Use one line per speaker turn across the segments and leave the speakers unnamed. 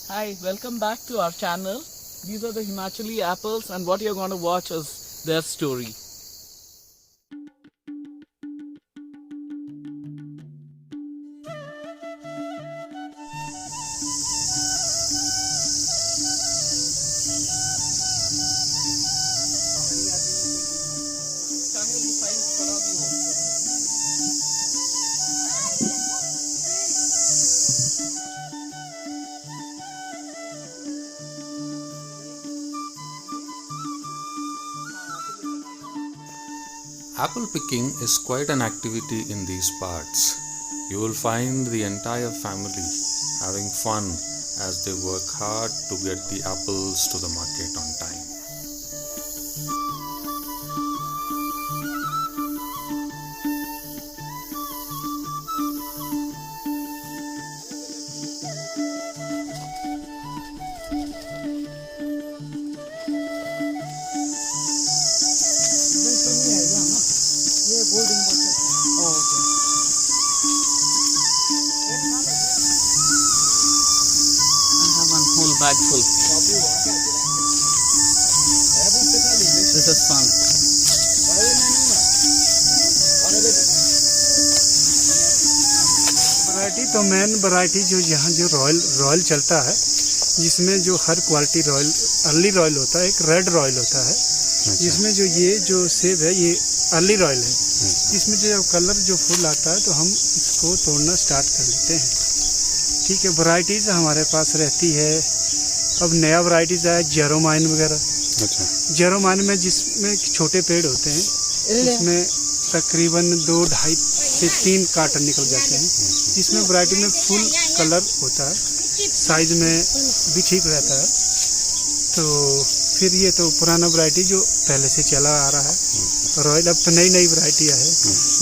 Hi, welcome back to our channel. These are the Himachali apples and what you're going to watch is their story.
Apple picking is quite an activity in these parts. You will find the entire family having fun as they work hard to get the apples to the market on time.
Whole bag full. This is fun.
Variety तो main variety जो यहाँ जो royal चलता है, जिसमें जो हर quality royal early royal होता है, एक रेड रॉयल होता है, जिसमें जो ये जो सेब है ये अर्ली रॉयल है। इसमें जो कलर जो फूल आता है तो हम इसको तोड़ना स्टार्ट कर लेते हैं। ठीक है, वैरायटीज़ हमारे पास रहती है। अब नया वैरायटीज़ आया जेरोमाइन वगैरह।
अच्छा।
जेरोमाइन में जिसमें छोटे पेड़ होते हैं उसमें तकरीबन 2-2.5 से 3 कार्टन निकल जाते हैं। जिसमें वैरायटी में फुल कलर होता है, साइज में भी ठीक रहता है। तो फिर ये तो पुराना वैरायटी जो पहले से चला आ रहा है रॉयल। अब तो नई नई वैरायटियाँ है,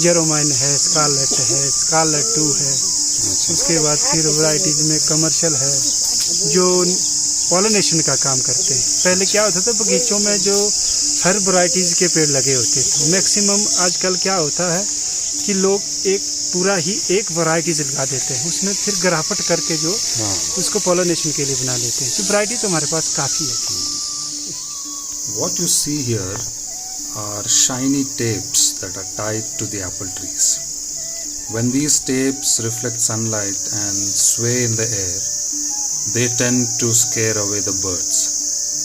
जेरोमाइन है, स्कारलेट 2 है। उसके बाद फिर वैरायटीज़ में कमर्शियल है जो पॉलिनेशन का काम करते हैं। पहले क्या होता था, बगीचों में जो हर वैरायटीज़ के पेड़ लगे होते थे। मैक्सिमम आजकल क्या होता है कि लोग एक पूरा ही एक वैरायटीज लगा देते हैं, उसमें फिर ग्राफ्ट करके जो उसको पॉलिनेशन के लिए बना लेते हैं। तो वैरायटी तो हमारे पास काफ़ी है।
What you see here are shiny tapes that are tied to the apple trees. When these tapes reflect sunlight and sway in the air, they tend to scare away the birds.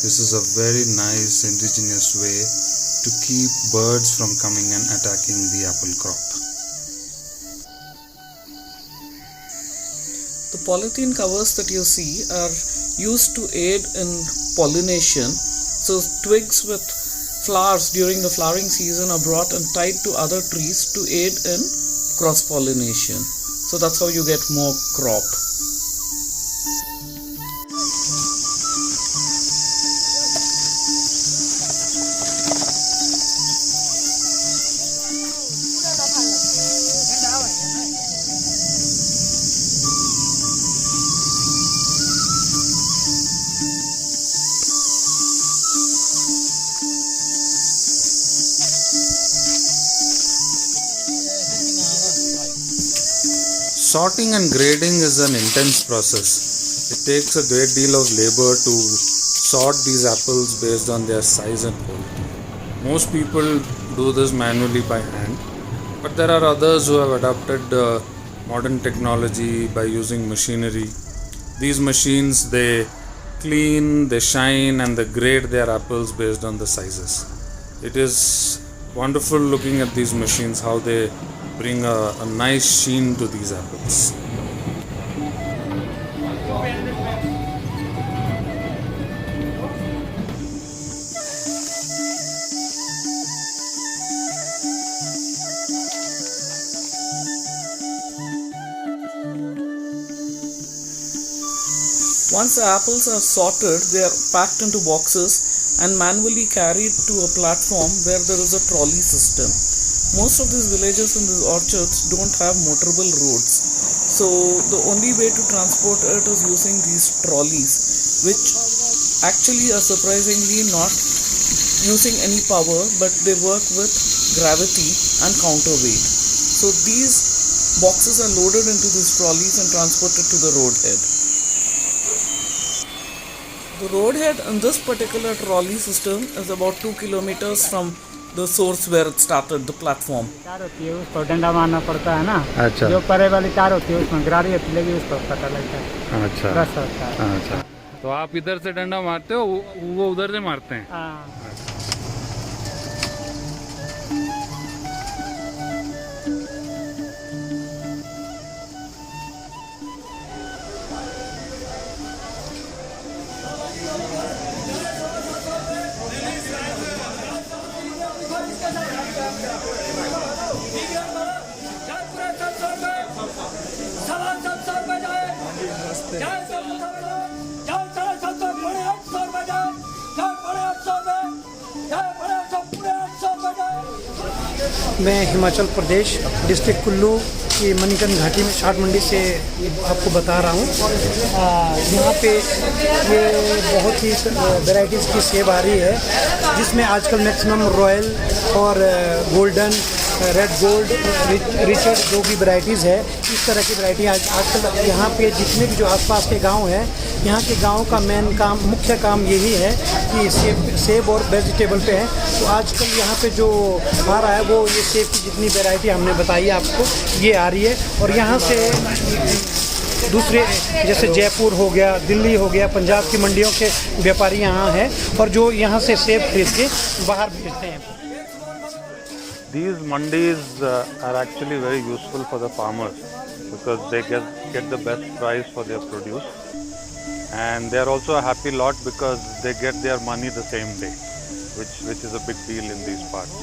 This is a very nice indigenous way to keep birds from coming and attacking the apple crop.
The polythene covers that you see are used to aid in pollination. So twigs with flowers during the flowering season are brought and tied to other trees to aid in cross pollination. So that's how you get more crop.
Sorting and grading is an intense process. It takes a great deal of labor to sort these apples based on their size and quality. Most people do this manually by hand, but there are others who have adopted modern technology by using machinery. These machines, they clean, they shine, and they grade their apples based on the sizes. It is wonderful looking at these machines, how they bring a nice sheen to these apples.
Once the apples are sorted, they are packed into boxes and manually carried to a platform where there is a trolley system. Most of these villages and these orchards don't have motorable roads. So the only way to transport it is using these trolleys, which actually are surprisingly not using any power, but they work with gravity and counterweight. So these boxes are loaded into these trolleys and transported to the roadhead. The road head in this particular trolley system is about 2 kilometers from the source where it started, the platform.
तार होती है उसको डंडा मारना पड़ता है ना।
अच्छा।
जो परे वाली तार होती है उसमें गरारी होती लगी उसको पता लगता है।
अच्छा
बस होता है।
अच्छा, तो आप इधर से डंडा मारते हो, वो उधर से मारते हैं?
हाँ। मैं हिमाचल प्रदेश डिस्ट्रिक्ट कुल्लू की मणिकर्ण घाटी में शाट मंडी से आपको बता रहा हूँ। यहाँ पे ये बहुत ही वैरायटीज़ की सेब आ रही है, जिसमें आजकल मैक्सिमम रॉयल और गोल्डन, रेड गोल्ड, रिचर्ड जो भी वैरायटीज़ है, इस तरह की वैरायटी आजकल यहाँ पे जितने भी जो आसपास के गांव हैं, यहाँ के गांव का मुख्य काम यही है कि सेब और वेजिटेबल पे है। तो आजकल यहाँ पे जो आ रहा है वो ये सेब की जितनी वैरायटी हमने बताई आपको ये आ रही है। और यहाँ से दूसरे जैसे जयपुर हो गया, दिल्ली हो गया, पंजाब की मंडियों के व्यापारी यहाँ हैं और जो यहाँ से सेब खरीद के बाहर भेजते हैं।
These mandis are actually very useful for the farmers because they get the best price for their produce, and they are also a happy lot because they get their money the same day, which is a big deal in these parts.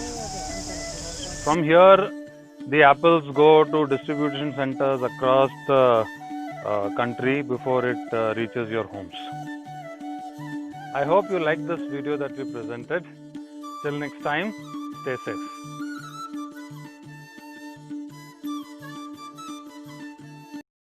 From here, the apples go to distribution centers across the country before it reaches your homes. I hope you like this video that we presented. Till next time, stay safe.